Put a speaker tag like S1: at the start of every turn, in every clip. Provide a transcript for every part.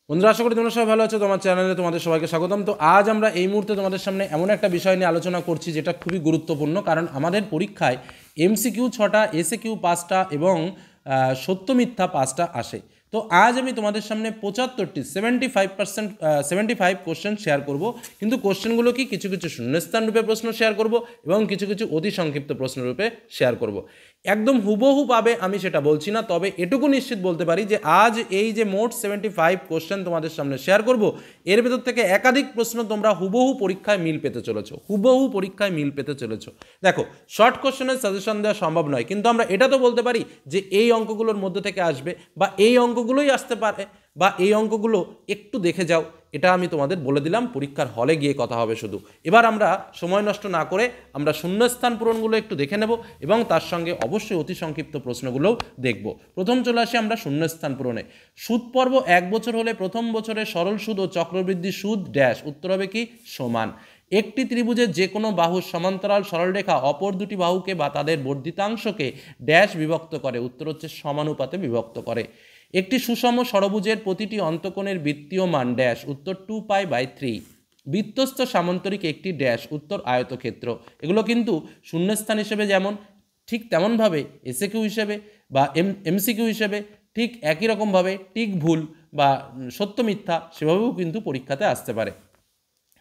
S1: বন্ধুরা, আশা করি তোমরা সবাই ভালো আছো। তোমার চ্যানেলে তোমাদের সবাইকে স্বাগতম। তো আজ আমরা এই মুহূর্তে তোমাদের সামনে এমন একটা বিষয় নিয়ে আলোচনা করছি যেটা খুবই গুরুত্বপূর্ণ, কারণ আমাদের পরীক্ষায় এমসিকিউ 6টা, এসএকিউ 5টা এবং সত্য মিথ্যা 5টা আসে। তো আজ আমি তোমাদের সামনে 75টি 75 কোশ্চেন শেয়ার করব। কিন্তু কোশ্চেনগুলো কি, কিছু কিছু শূন্যস্থান রূপে প্রশ্ন শেয়ার করব এবং কিছু কিছু অতি সংক্ষিপ্ত প্রশ্ন রূপে শেয়ার করব। একদম হুবহু পাবে আমি সেটা বলছি না, তবে এটুকু নিশ্চিত বলতে পারি যে আজ এই যে মোট 75 কোশ্চেন তোমাদের সামনে শেয়ার করব, এর ভেতর থেকে একাধিক প্রশ্ন তোমরা হুবহু পরীক্ষায় মিল পেতে চলেছো, হুবহু পরীক্ষায় মিল পেতে চলেছো। দেখো, শর্ট কোশ্চেনের সাজেশন দেওয়া সম্ভব নয়, কিন্তু আমরা এটা তো বলতে পারি যে এই অঙ্কগুলোর মধ্যে থেকে আসবে, বা এই অঙ্কগুলোই আসতে পারে, বা এই অঙ্কগুলো একটু দেখে যাও। এটা আমি তোমাদের বলে দিলাম, পরীক্ষার হলে গিয়ে কথা হবে শুধু। এবার আমরা সময় নষ্ট না করে আমরা শূন্যস্থান পূরণগুলো একটু দেখে নেব এবং তার সঙ্গে অবশ্যই অতি সংক্ষিপ্ত প্রশ্নগুলোও দেখব। প্রথম চলে আসি আমরা শূন্যস্থান পূরণে। সুদ পর্ব 1 বছর হলে প্রথম বছরে সরল সুদ ও চক্রবৃদ্ধি সুদ ড্যাশ, উত্তর হবে কি সমান। একটি ত্রিভুজের যে কোনো বাহুর সমান্তরাল সরলরেখা অপর দুটি বাহুকে বা তাদের বর্ধিতাংশকে ড্যাশ বিভক্ত করে, উত্তর হচ্ছে সমানুপাতে বিভক্ত করে। একটি সুষম ষড়ভুজের প্রতিটি অন্তকোণের বৃত্তীয় মান ড্যাশ, উত্তর 2π/3। বৃত্তস্থ সামান্তরিক একটি ড্যাশ, উত্তর আয়তক্ষেত্র। এগুলো কিন্তু শূন্যস্থান হিসেবে যেমন, ঠিক তেমনভাবে এসএকিউ হিসেবে বা এমসিকিউ হিসেবে ঠিক একই রকমভাবে টিক ভুল বা সত্য মিথ্যা সেভাবেও কিন্তু পরীক্ষাতে আসতে পারে।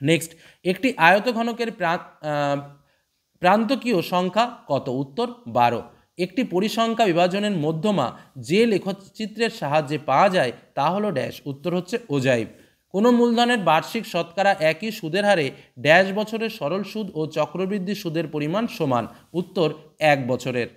S1: নেক্সট, একটি আয়তঘনকের প্রান্তকীয় সংখ্যা কত, উত্তর 12। একটি পরিসংখ্যা বিভাজনের মধ্যমা যে লেখচিত্রের সাহায্যে পাওয়া যায় তা হলো ড্যাশ, উত্তর হচ্ছে ওজাইভ। কোনো মূলধনের বার্ষিক শতকরা একই সুদের হারে ড্যাশ বছরের সরল সুদ ও চক্রবৃদ্ধি সুদের পরিমাণ সমান, উত্তর 1 বছরের।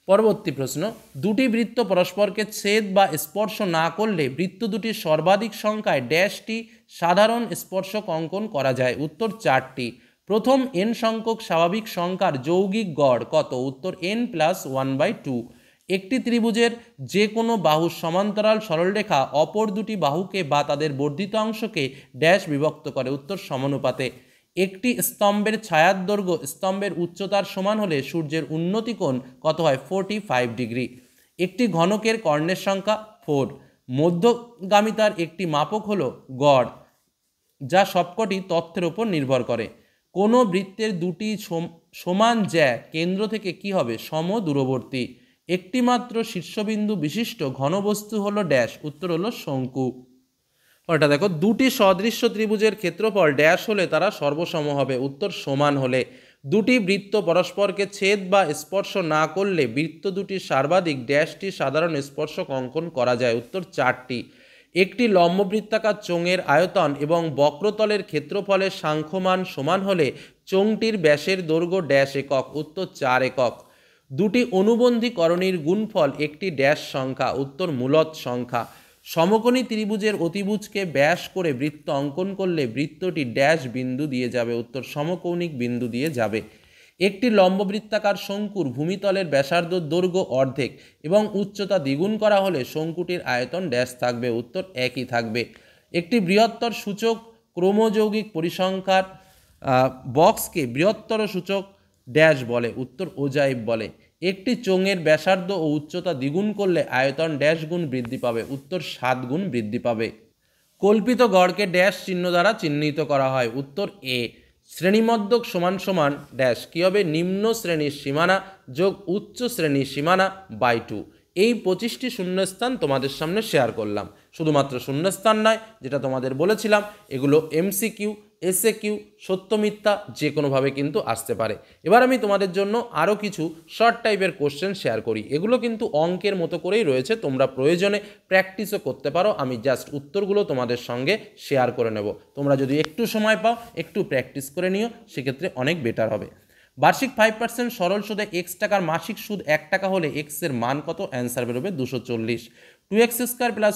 S1: পরবর্তী প্রশ্ন, দুটি বৃত্ত পরস্পরকে ছেদ বা স্পর্শ না করলে বৃত্ত দুটির সর্বাধিক সংখ্যায় ড্যাশটি সাধারণ স্পর্শক অঙ্কন করা যায়, উত্তর 4টি। প্রথম n সংখ্যক স্বাভাবিক সংখ্যার যৌগিক গড় কত, উত্তর n+1/2। একটি ত্রিভুজের যে কোনো বাহুর সমান্তরাল সরলরেখা অপর দুটি বাহুকে বা তাদের বর্ধিত অংশকে ড্যাশ বিভক্ত করে, উত্তর সমানুপাতে। একটি স্তম্ভের ছায়ার দৈর্ঘ্য স্তম্ভের উচ্চতার সমান হলে সূর্যের উন্নতি কোণ কত হয়, 45 ডিগ্রি। একটি ঘনকের কর্ণের সংখ্যা 4। মধ্যগামিতার একটি মাপক হলো গড়, যা সবকটি তথ্যের উপর নির্ভর করে। কোনো বৃত্তের দুটি সমান জ্যা কেন্দ্র থেকে কি হবে, সমদূরবর্তী। একটি মাত্র শীর্ষবিন্দু বিশিষ্ট ঘনবস্তু হলো ড্যাশ, উত্তর হলো শঙ্কু। ওটা দেখো, দুটি সদৃশ্য ত্রিভুজের ক্ষেত্রফল ড্যাশ হলে তারা সর্বসম হবে, উত্তর সমান হলে। দুটি বৃত্ত পরস্পরকে ছেদ বা স্পর্শ না করলে বৃত্ত দুটির সর্বাধিক ড্যাশটি সাধারণ স্পর্শক অঙ্কন করা যায়, উত্তর 4টি। একটি লম্ববৃত্তাকার চোঙের আয়তন এবং বক্রতলের ক্ষেত্রফলের সাংখ্যমান সমান হলে চোঙটির ব্যাসের দৈর্ঘ্য ড্যাশ একক, উত্তর 4 একক। দুটি অনুবন্ধী করণীর গুণফল একটি ড্যাশ সংখ্যা, উত্তর মূলদ সংখ্যা। সমকোণী ত্রিভুজের অতিভুজকে ব্যাস করে বৃত্ত অঙ্কন করলে বৃত্তটি ড্যাশ বিন্দু দিয়ে যাবে, উত্তর সমকৌণিক বিন্দু দিয়ে যাবে। একটি লম্ববৃত্তাকার শঙ্কুর ভূমিতলের ব্যাসার্ধ দৈর্ঘ্য অর্ধেক এবং উচ্চতা দ্বিগুণ করা হলে শঙ্কুটির আয়তন ড্যাশ থাকবে, উত্তর একই থাকবে। একটি বৃহত্তর সূচক ক্রমযৌগিক পরিসংখ্যার বক্সকে বৃহত্তর সূচক ড্যাশ বলে, উত্তর ওজাইভ বলে। একটি চোঙের ব্যাসার্ধ ও উচ্চতা দ্বিগুণ করলে আয়তন ড্যাশ গুণ বৃদ্ধি পাবে, উত্তর 7 গুণ বৃদ্ধি পাবে। কল্পিত গড়কে ড্যাশ চিহ্ন দ্বারা চিহ্নিত করা হয়, উত্তর এ। শ্রেণীমধ্যক সমান সমান ড্যাশ কী হবে, নিম্ন শ্রেণীর সীমানা যোগ উচ্চ শ্রেণীর সীমানা বাই 2। এই 25টি শূন্যস্থান তোমাদের সামনে শেয়ার করলাম। শুধুমাত্র শূন্যস্থান নয়, যেটা তোমাদের বলেছিলাম, এগুলো এমসিকিউ, এসএকিউ, সত্য মিথ্যা যে কোনোভাবে কিন্তু আসতে পারে। এবার আমি তোমাদের জন্য আরও কিছু শর্ট টাইপের কোশ্চেন শেয়ার করি। এগুলো কিন্তু অঙ্কের মতো করেই রয়েছে, তোমরা প্রয়োজনে প্র্যাকটিসও করতে পারো। আমি জাস্ট উত্তরগুলো তোমাদের সঙ্গে শেয়ার করে নেব। তোমরা যদি একটু সময় পাও, একটু প্র্যাকটিস করে নিও, সেক্ষেত্রে অনেক বেটার হবে। বার্ষিক 5% সরল সুদে এক্স টাকার মাসিক সুদ 1 টাকা হলে এক্স এর মান কত, অ্যান্সার বেরোবে 240। 2x²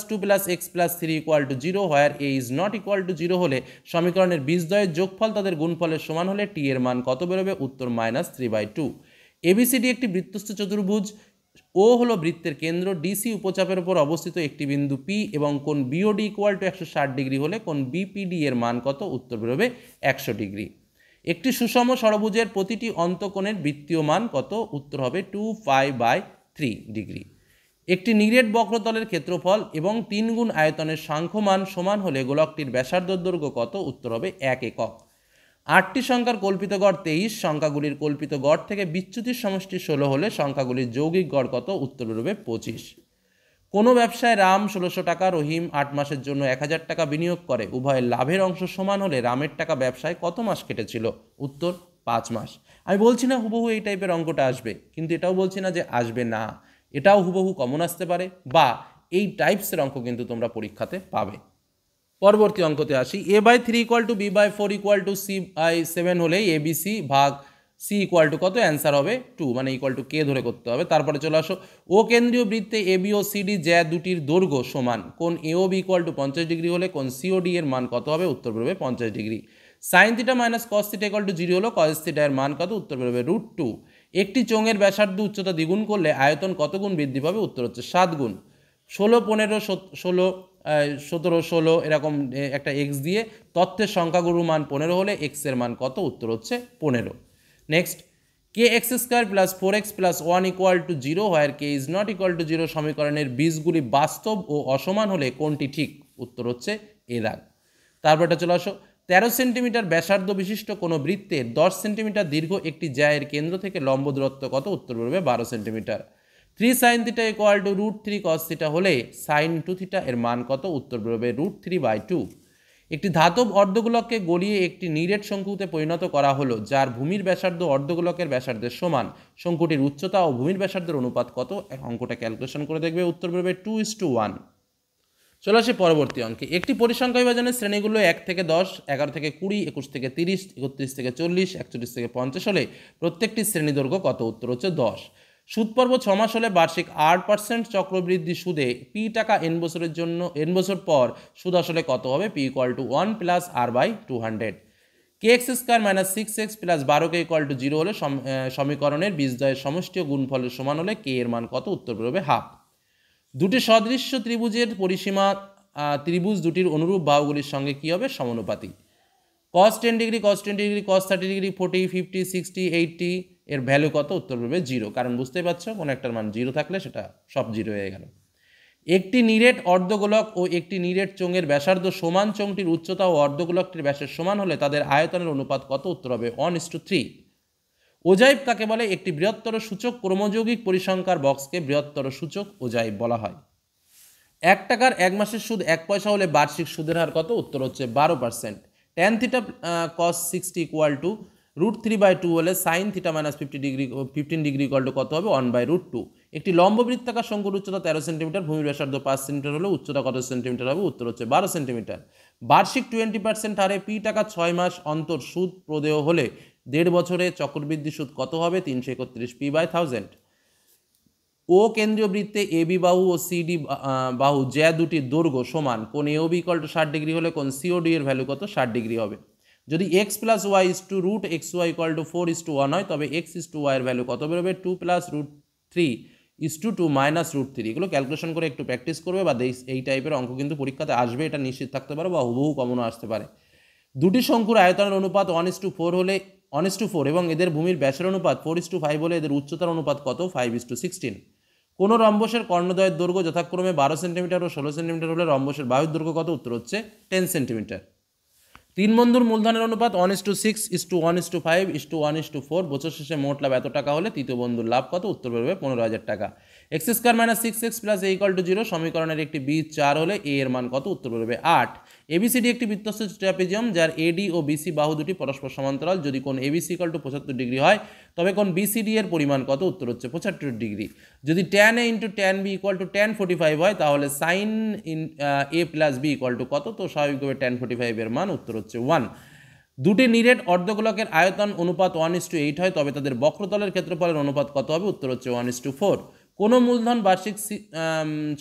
S1: + 2 + x + 3 = 0 where a is not equal to 0 হলে সমীকরণের বীজদ্বয়ের যোগফল তাদের গুণফলের সমান হলে t এর মান কত বেরোবে, উত্তর -3/2। এবিসিডি একটি বৃত্তস্থ চতুর্ভুজ, ও হলো বৃত্তের কেন্দ্র, ডিসি উপচাপের উপর অবস্থিত একটি বিন্দু পি এবং কোণ বিওডি = 160 ডিগ্রি হলে কোণ বিপিডি এর মান কত, উত্তর বেরোবে 100 ডিগ্রি। একটি সুষম ষড়ভুজের প্রতিটি অন্তকোণের বৃত্তীয় মান কত, উত্তর হবে 2π/3 ডিগ্রি। একটি নিরেট বক্রতলের ক্ষেত্রফল এবং 3 গুণ আয়তনের সাংখ্যমান সমান হলে গোলকটির ব্যাসার্ধ দৈর্ঘ্য কত? উত্তর হবে 1 একক। 8টি সংখ্যার কল্পিত গড় 23, সংখ্যাগুলির কল্পিত গড় থেকে বিচ্যুতির সমষ্টি 16 হলে সংখ্যাগুলির যৌগিক গড় কত? উত্তর বেরোবে 25। কোনো ব্যবসায় রাম 1600 টাকা, রহিম 8 মাসের জন্য 1000 টাকা বিনিয়োগ করে, উভয়ের লাভের অংশ সমান হলে রামের টাকা ব্যবসায় কত মাস কেটেছিল? উত্তর 5 মাস। আমি বলছি না হুবহু এই টাইপের অঙ্কটা আসবে, কিন্তু এটাও বলছি না যে আসবে না, এটাও হুবহু কমন আসতে পারে, বা এই টাইপসের অঙ্ক কিন্তু তোমরা পরীক্ষাতে পাবে। পরবর্তী অঙ্কতে আসি। a/3 = b/4 = c/7 হলে abc ভাগ c = কত? অ্যান্সার হবে 2, মানে = k ধরে করতে হবে। তারপরে চলে আসো, ও কেন্দ্রীয় বৃত্তে ab ও cd জ্যা দুটির দৈর্ঘ্য সমান, কোণ AOB = 50 ডিগ্রি হলে কোণ COD এর মান কত হবে? উত্তর বেরোবে 50 ডিগ্রি। sin θ - cos θ = 0 হলো cos θ এর মান কত? উত্তর বেরোবে √2। একটি চোঙের ব্যাসার্ধ উচ্চতা দ্বিগুণ করলে আয়তন কত গুণ বৃদ্ধি পাবে? উত্তর হচ্ছে 7 গুণ। 16, 15, 16, 17, 16 এরকম একটা এক্স দিয়ে তথ্যের সংখ্যাগুরু মান 15 হলে এক্স এর মান কত? উত্তর হচ্ছে 15। Next, kx² + 4x + 1 = 0 where k is not equal to 0 সমীকরণের বীজগুলি বাস্তব ও অসমান হলে কোনটি ঠিক? উত্তর হচ্ছে এ দাগ। তারপরটা চলে আসো, 13 সেন্টিমিটার ব্যাসার্ধ বিশিষ্ট কোনো বৃত্তের 10 সেন্টিমিটার দীর্ঘ একটি জ্যায়ের কেন্দ্র থেকে লম্ব দূরত্ব কত? উত্তর বেরোবে 12 সেন্টিমিটার। 3 sin θ = √3 cos θ হলে sin 2θ এর মান কত? উত্তর বেরোবে √3/2। একটি ধাতব অর্ধগোলককে গলিয়ে একটি নিরেট শঙ্কুতে পরিণত করা হলো, যার ভূমির ব্যাসার্ধ অর্ধগোলকের ব্যাসার্ধের সমান। শঙ্কুটির উচ্চতা ও ভূমির ব্যাসার্ধের অনুপাত কত? অঙ্কটা ক্যালকুলেশন করে দেখবে, উত্তর বেরোবে 2:1। চলে আসে পরবর্তী অঙ্কে। একটি পরিসংখ্যা বিভাজনের শ্রেণীগুলো 1 থেকে 10, 11 থেকে 20, 21 থেকে 30, 31 থেকে 40, 41 থেকে 50 হলে প্রত্যেকটি শ্রেণী দৈর্ঘ্য কত? উত্তর হচ্ছে 10। সুদ পর্ব 6 মাস হলে বার্ষিক 8% চক্রবৃদ্ধি সুদে p টাকা n বছরের জন্য n বছর পর সুদ আসলে কত হবে? p = 1 + r/200। kx² - 6x + 12k = 0 হলে সমীকরণের বীজদ্বয়ের সমষ্টি ও গুণফলের সমান হলে k এর মান কত? উত্তর বেরোবে ½ দুটি সদৃশ্য ত্রিভুজের পরিসীমা ত্রিভুজ দুটির অনুরূপ বাহুগুলির সঙ্গে কী হবে? সমানুপাতিক। cos 10 degree cos 20 degree cos 30 degree 40, 50, 60, 80 এর ভ্যালু কত? উত্তর বেরোবে 0, কারণ বুঝতেই পারছো কোনো একটার মান 0 থাকলে সেটা সব 0 হয়ে গেল। একটি নিরেট অর্ধগোলক ও একটি নিরেট চোঙের ব্যাসার্ধ সমান, চোঙটির উচ্চতা ও অর্ধগোলকটির ব্যাসের সমান হলে তাদের আয়তনের অনুপাত কত? উত্তর হবে 1:3। ওজাইব কাকে বলে? একটি বৃহত্তর সূচক ক্রমযৌগিক পরিসংখ্যার বক্সকে বৃহত্তর সূচক ওজাইব বলা হয়। 1 টাকার 1 মাসের সুদ 1 পয়সা হলে বার্ষিক সুদের হার কত? উত্তর হচ্ছে 12%। tan θ cos 60 = √3/2 হলে sin θ - 15 ডিগ্রি কত হবে? 1/√2। একটি লম্ব বৃত্তাকার শঙ্কুর উচ্চতা 13 সেন্টিমিটার, ভূমির ব্যাসার্ধ 5 সেন্টিমিটার হলে উচ্চতা কত সেন্টিমিটার হবে? উত্তর হচ্ছে 12 সেন্টিমিটার। বার্ষিক 20% হারে p টাকা 6 মাস অন্তর সুদ প্রদেয় হলে 1.5 বছরে চক্রবৃদ্ধি সুদ কত হবে? 331 p/1000। ও কেন্দ্রীয় বৃত্তে AB বাহু ও CD বাহু জ্যা দুটির দৈর্ঘ্য সমান, কোণ AOB = 60 ডিগ্রি হলে কোণ COD এর ভ্যালু কত? 60 ডিগ্রি হবে। যদি x + y = √xy = 4:1 হয়, তবে x = y এর ভ্যালু কত বেরোবে? 2 + √3 = 2 - √3। এগুলো ক্যালকুলেশন করে একটু প্র্যাকটিস করবে, বা এই টাইপের অঙ্ক কিন্তু পরীক্ষাতে আসবে, এটা নিশ্চিত থাকতে পারো, বা হুবহু কমনও আসতে পারে। দুটি শঙ্কুর আয়তনের অনুপাত 1:4 হলে 1:4 এবং এদের ভূমির ব্যাসের অনুপাত 4:5 হলে এদের উচ্চতার অনুপাত কত? 5:16। কোনো রম্বসের কর্ণদ্বয়ের দৈর্ঘ্য যথাক্রমে 12 সেন্টিমিটার ও 16 সেন্টিমিটার হলে রম্বসের বাহুর দৈর্ঘ্য কত? উত্তর হচ্ছে 10 সেন্টিমিটার। তিন বন্ধুর মূলধনের অনুপাত 1:6:1:5:1:4। বছর শেষে মোট লাভ এত টাকা হলে তৃতীয় বন্ধুর লাভ কত? উত্তর বেরোবে 15,000 টাকা। x² - 6x + a = 0 সমীকরণের একটি বীজ 4 হলে a এর মান কত? উত্তর বেরোবে 8। ABCD একটি বৃত্তস্থ ট্রাপিজিয়াম যার AD ও BC বাহু দুটি পরস্পর সমান্তরাল। যদি কোণ ABC = 75 ডিগ্রি হয়, তবে কোণ BCD এর পরিমাণ কত? উত্তর হচ্ছে 75 ডিগ্রি। যদি tan A × tan B = tan 45 হয়, তাহলে sin A + B = কত? তো স্বাভাবিকভাবে tan 45 এর মান উত্তর হচ্ছে 1। দুটি নিরেট অর্ধগোলকের আয়তন অনুপাত 1:8 হয়, তবে তাদের বক্রতলের ক্ষেত্রফলের অনুপাত কত হবে? উত্তর হচ্ছে 1:4। কোনো মূলধন বার্ষিক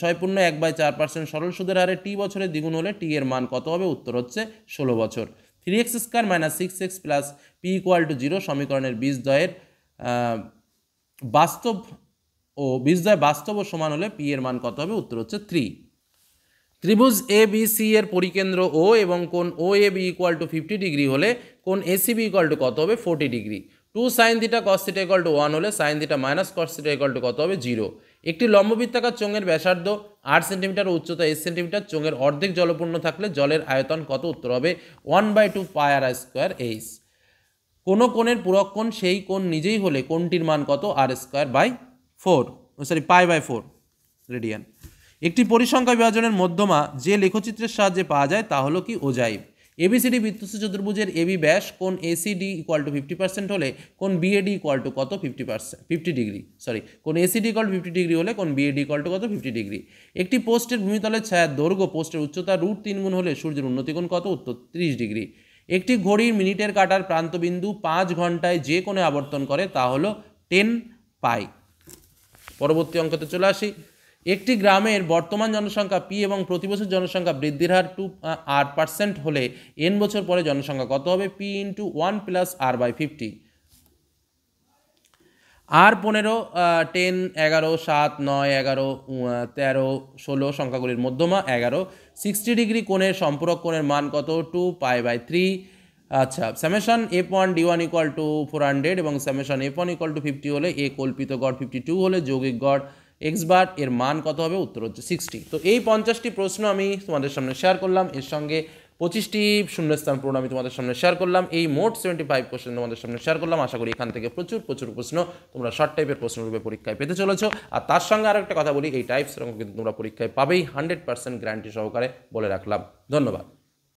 S1: 6.1/4% সরল সুদের হারে t বছরে দ্বিগুণ হলে t এর মান কত হবে? উত্তর হচ্ছে 16 বছর। 3x² - 6x + p = 0 সমীকরণের বীজদ্বয়ের বাস্তব ও সমান হলে p এর মান কত হবে? উত্তর হচ্ছে 3। ত্রিভুজ ABC এর পরিকেন্দ্র O এবং কোণ OAB = 50 ডিগ্রি হলে কোণ ACB = কত হবে? 40 ডিগ্রি। 2 sin θ cos θ = 1 হলে sin θ - cos θ = কত হবে? 0। একটি লম্ববৃত্তাকার চোঙের ব্যাসার্ধ 8 সেন্টিমিটার ও উচ্চতা 8 সেন্টিমিটার, চোঙের অর্ধেক জলপূর্ণ থাকলে জলের আয়তন কত? উত্তর হবে 1/2 পাই আর স্কোয়ার এইচ। কোনো কোণের পূরক কোণ সেই কোণ নিজেই হলে কোণটির মান কত? r²/4, পাই/4 radian. একটি পরিসংখ্যা বিভাজনের মধ্যমা যে লেখচিত্রের সাহায্যে পাওয়া যায় তা হলো কি? ওজাইভ। এবিসিডি বৃত্তস্থ চতুর্ভুজের এবি ব্যাস কোণ এসিডি ইকুয়াল টু 50% হলে কোণ বিএডি ইকুয়াল টু কত? 50 ডিগ্রি। কোণ এসিডি ইকুয়াল টু 50 ডিগ্রি হলে কোণ বিএডি ইকুয়াল টু কত? 50 ডিগ্রি। একটি পোস্টের ভূমিতলের ছায়ার দৈর্ঘ্য পোস্টের উচ্চতা √3 গুণ হলে সূর্যের উন্নতি কোণ কত? উত্তর 30 ডিগ্রি। একটি ঘড়ির মিনিটের কাঁটার প্রান্তবিন্দু 5 ঘন্টায় যে কোণে আবর্তন করে তা হলো 10 পাই। পরবর্তী অঙ্কতে চলে আসি। একটি গ্রামের বর্তমান জনসংখ্যা পি এবং প্রতি বছর জনসংখ্যা বৃদ্ধির হার 2% হলে n বছর পরে জনসংখ্যা কত হবে? p × 1 + r/50। r15, 10, 11, 7, 9, 11, 13, 16 সংখ্যাগুলির মধ্যমা 11। 60 ডিগ্রি কোণের সম্পূরক কোণের মান কত? 2π/3। আচ্ছা, summation f1 d1 equal to 400 এবং সামেশন f1 ইকুয়াল টু 50 হলে এ কল্পিত গড় 52 হলে যৌগিক গড় x বার এর মান কত হবে? উত্তর হচ্ছে 60। তো এই 50টি প্রশ্ন আমি তোমাদের সামনে শেয়ার করলাম, এর সঙ্গে 25টি শূন্যস্থান পূরণ আমি তোমাদের সামনে শেয়ার করলাম। এই মোট 75 কোশ্চেন তোমাদের সামনে শেয়ার করলাম। আশা করি এখান থেকে প্রচুর প্রশ্ন তোমরা শর্ট টাইপের প্রশ্নরূপে পরীক্ষায় পেতে চলেছো। আর তার সঙ্গে আরও একটা কথা বলি, এই টাইপস এরকম কিন্তু তোমরা পরীক্ষায় পাবেই 100% গ্যারান্টি সহকারে বলে রাখলাম। ধন্যবাদ।